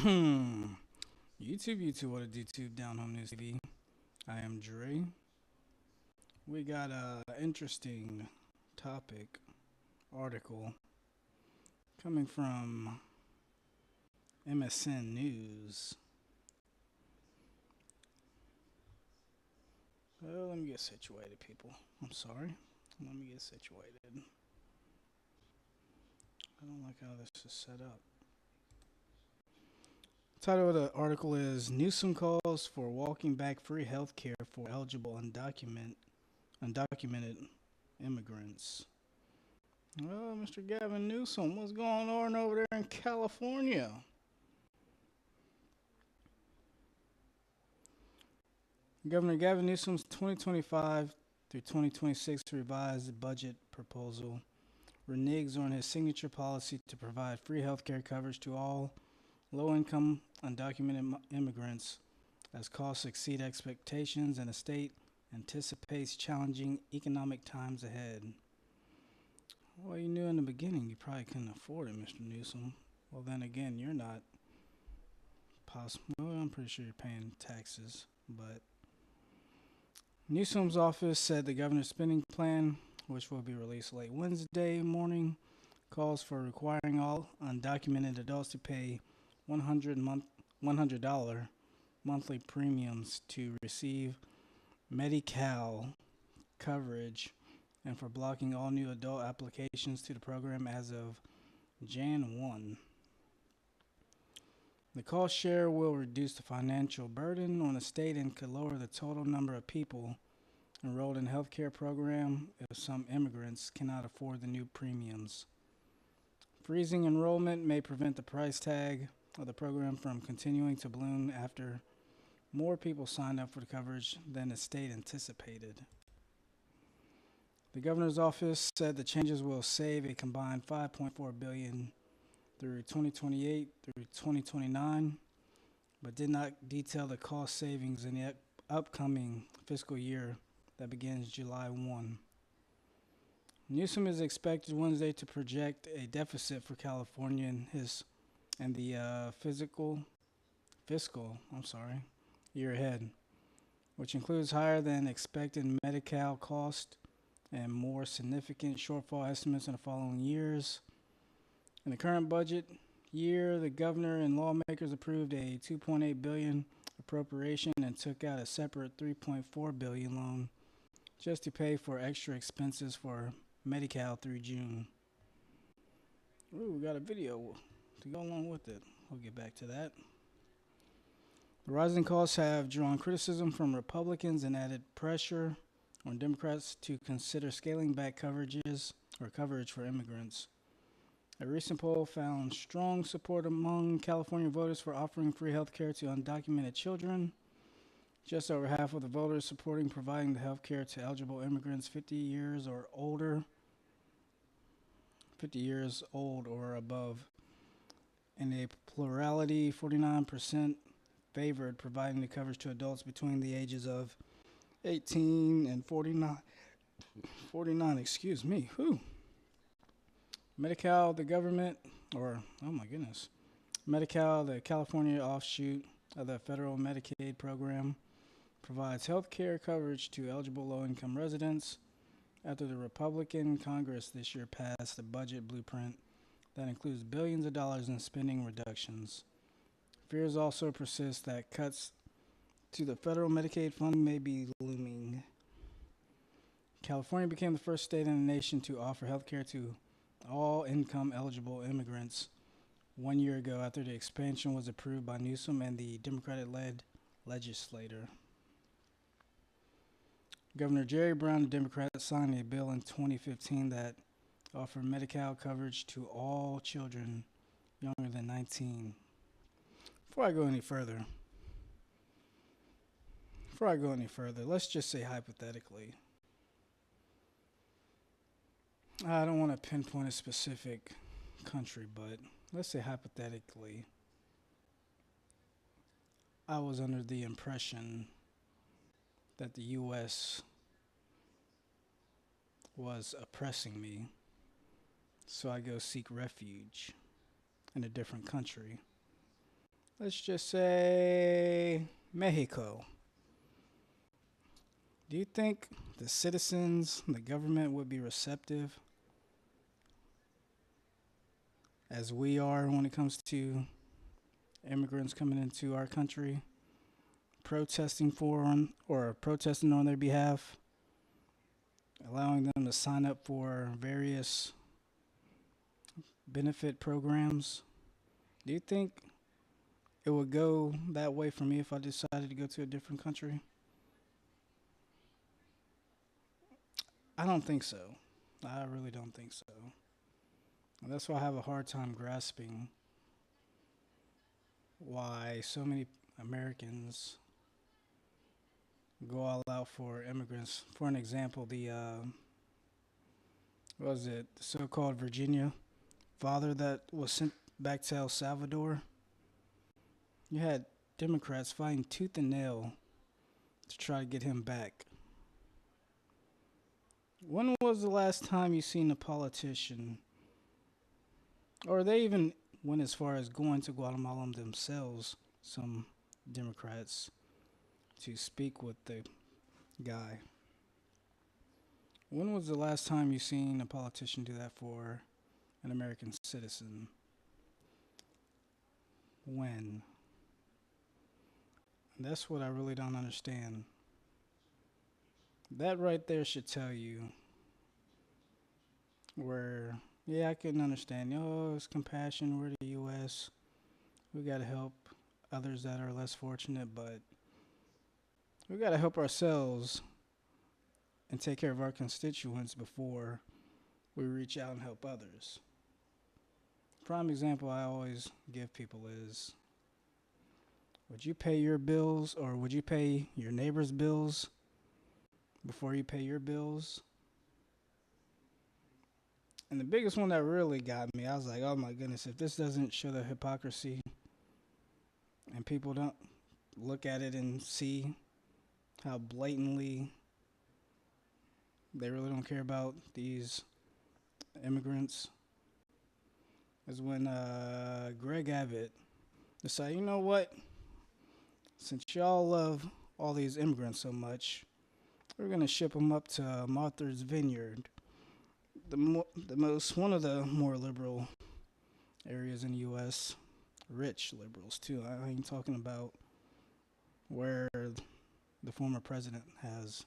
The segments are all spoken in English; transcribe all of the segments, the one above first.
YouTube, what a YouTube Down Home News TV. I am Dre. We got a interesting topic article coming from MSN News. Let me get situated, people. I'm sorry. Let me get situated. I don't like how this is set up. Title of the article is Newsom calls for walking back free health care for eligible undocumented immigrants. Oh, Mr. Gavin Newsom, what's going on over there in California? Governor Gavin Newsom's 2025 through 2026 revised budget proposal reneges on his signature policy to provide free health care coverage to all low-income undocumented immigrants as costs exceed expectations and the state anticipates challenging economic times ahead. Well, you knew in the beginning you probably couldn't afford it, Mr. Newsom. Well, then again, you're not possible. Well, I'm pretty sure you're paying taxes, but Newsom's office said the governor's spending plan, which will be released late Wednesday morning, calls for requiring all undocumented adults to pay $100 monthly premiums to receive Medi-Cal coverage and for blocking all new adult applications to the program as of Jan 1. The cost share will reduce the financial burden on the state and could lower the total number of people enrolled in the health care program if some immigrants cannot afford the new premiums. Freezing enrollment may prevent the price tag of the program from continuing to balloon after more people signed up for the coverage than the state anticipated. The governor's office said the changes will save a combined $5.4 billion through 2028 through 2029, but did not detail the cost savings in the upcoming fiscal year that begins July 1. Newsom is expected Wednesday to project a deficit for California in the fiscal year ahead, which includes higher than expected Medi-Cal cost and more significant shortfall estimates in the following years. In the current budget year, the governor and lawmakers approved a $2.8 billion appropriation and took out a separate $3.4 billion loan just to pay for extra expenses for Medi-Cal through June. Ooh, we got a video to go along with it. We'll get back to that. The rising costs have drawn criticism from Republicans and added pressure on Democrats to consider scaling back coverage for immigrants. A recent poll found strong support among California voters for offering free health care to undocumented children. Just over half of the voters supporting providing the health care to eligible immigrants 50 years old or above. And a plurality, 49%, favored providing the coverage to adults between the ages of 18 and 49. Medi-Cal, Medi-Cal, the California offshoot of the federal Medicaid program, provides health care coverage to eligible low-income residents after the Republican Congress this year passed a budget blueprint that includes billions of dollars in spending reductions. Fears also persist that cuts to the federal Medicaid fund may be looming. California became the first state in the nation to offer health care to all income-eligible immigrants 1 year ago after the expansion was approved by Newsom and the Democratic-led legislature. Governor Jerry Brown, a Democrat, signed a bill in 2015 that offered Medi-Cal coverage to all children younger than 19. Before I go any further, let's just say hypothetically. I don't want to pinpoint a specific country, but let's say hypothetically, I was under the impression that the U.S. was oppressing me, so I go seek refuge in a different country. let's just say Mexico. Do you think the citizens, the government would be receptive as we are when it comes to immigrants coming into our country, protesting or protesting on their behalf, allowing them to sign up for various benefit programs? Do you think it would go that way for me if I decided to go to a different country? I don't think so. I really don't think so. And that's why I have a hard time grasping why so many Americans go all out for immigrants. For an example, what was it, the so-called Virginia father that was sent back to El Salvador? You had Democrats fighting tooth and nail to try to get him back. When was the last time you seen a politician, or they even went as far as going to Guatemala themselves, some Democrats, to speak with the guy? When was the last time you seen a politician do that for an American citizen? When? And that's what I really don't understand. That right there should tell you where, yeah, I can understand. Oh, it's compassion. We're the U.S. We got to help others that are less fortunate, but we got to help ourselves and take care of our constituents before we reach out and help others. Prime example I always give people is, would you pay your bills, or would you pay your neighbor's bills before you pay your bills? And the biggest one that really got me, I was like, oh my goodness, if this doesn't show the hypocrisy and people don't look at it and see how blatantly they really don't care about these immigrants, is when Greg Abbott decided, you know what, since y'all love all these immigrants so much, we're going to ship them up to Martha's Vineyard, one of the more liberal areas in the U.S., rich liberals too. I ain't talking about where the former president has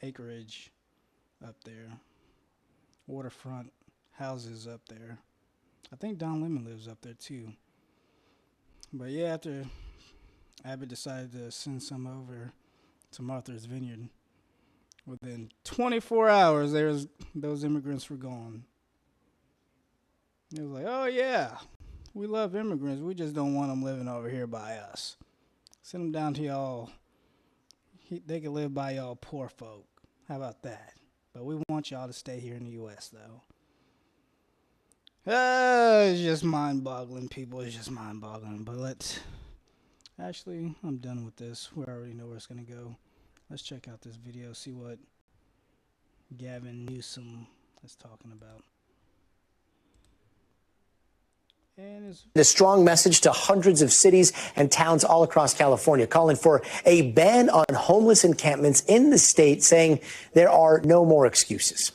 acreage up there, waterfront houses up there. I think Don Lemon lives up there too. But yeah, after Abbott decided to send some over to Martha's Vineyard, within 24 hours, those immigrants were gone. It was like, oh yeah, we love immigrants. We just don't want them living over here by us. Send them down to y'all. They can live by y'all poor folk. How about that? But we want y'all to stay here in the U.S., though. It's just mind-boggling, people. It's just mind-boggling. But actually, I'm done with this. We already know where it's going to go. Let's check out this video, see what Gavin Newsome is talking about. A strong message to hundreds of cities and towns all across California, calling for a ban on homeless encampments in the state, saying there are no more excuses.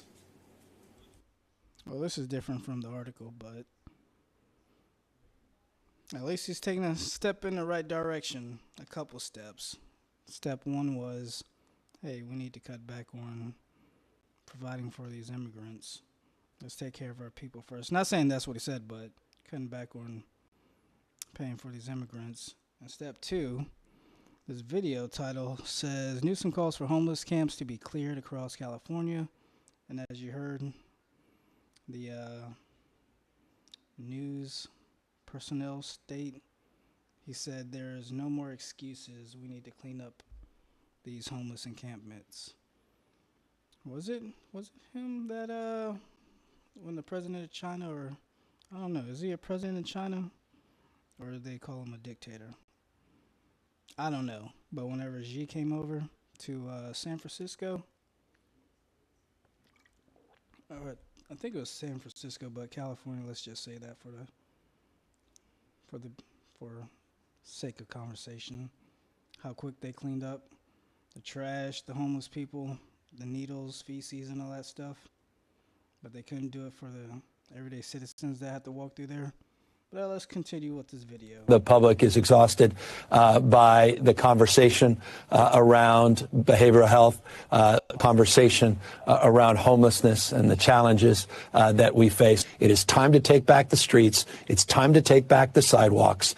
Well, this is different from the article, but at least he's taking a step in the right direction, a couple steps. Step one was, hey, we need to cut back on providing for these immigrants. Let's take care of our people first. Not saying that's what he said, but cutting back on paying for these immigrants. And step two, this video title says, Newsom calls for homeless camps to be cleared across California. And as you heard, the news personnel state, he said there is no more excuses. We need to clean up these homeless encampments. Was it him that when the president of China, or I don't know, is he a president in China, or do they call him a dictator? I don't know. But whenever Xi came over to San Francisco, or I think it was San Francisco, but California, let's just say that for the for sake of conversation, how quick they cleaned up the trash, the homeless people, the needles, feces, and all that stuff. But they couldn't do it for the everyday citizens that had to walk through there. But let's continue with this video. The public is exhausted by the conversation around behavioral health, conversation around homelessness and the challenges that we face. It is time to take back the streets. It's time to take back the sidewalks.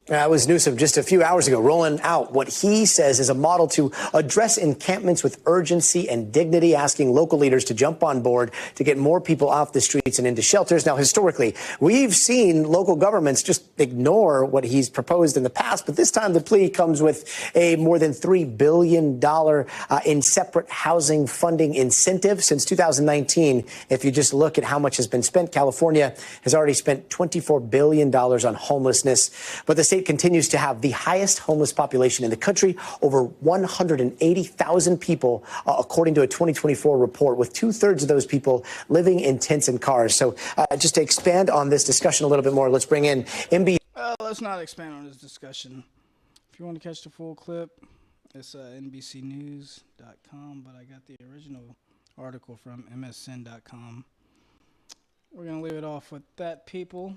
That was Newsome just a few hours ago, rolling out what he says is a model to address encampments with urgency and dignity, asking local leaders to jump on board to get more people off the streets and into shelters. Now, historically, we've seen local governments just ignore what he's proposed in the past, but this time the plea comes with a more than $3 billion in separate housing funding incentive since 2019. If you just look at how much has been spent, California has already spent $24 billion on homelessness, but the state continues to have the highest homeless population in the country, over 180,000 people, according to a 2024 report, with 2/3 of those people living in tents and cars. So just to expand on this discussion a little bit more, let's bring in MB. Let's not expand on this discussion. If you want to catch the full clip, it's NBCnews.com, but I got the original article from MSN.com. We're going to leave it off with that, people.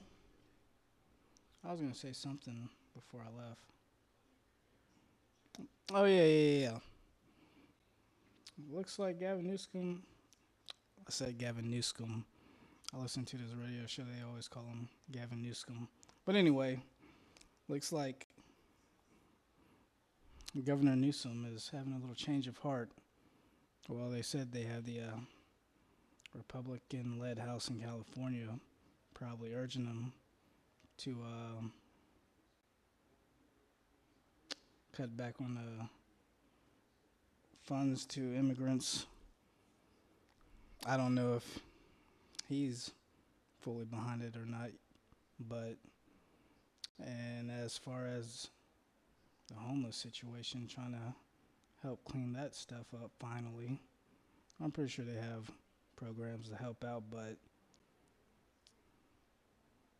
I was going to say something before I left. Oh, yeah. Looks like Gavin Newsom. I said Gavin Newsom. I listen to this radio show. They always call him Gavin Newsom. But anyway, looks like Governor Newsom is having a little change of heart. Well, they said they have the Republican-led House in California probably urging them to cut back on the funds to immigrants. I don't know if he's fully behind it or not, but and as far as the homeless situation, trying to help clean that stuff up finally, I'm pretty sure they have programs to help out, but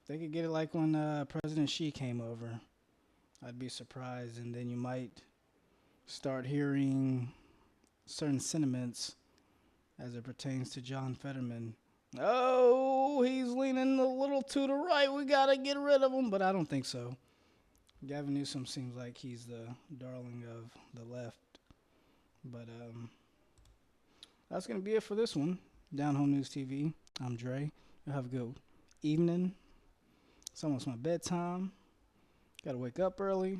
they could get it like when President Xi came over. I'd be surprised, and then you might start hearing certain sentiments as it pertains to John Fetterman. Oh, he's leaning a little to the right. We got to get rid of him, but I don't think so. Gavin Newsom seems like he's the darling of the left. But that's going to be it for this one. Down Home News TV. I'm Dre. You'll have a good evening. It's almost my bedtime. Got to wake up early.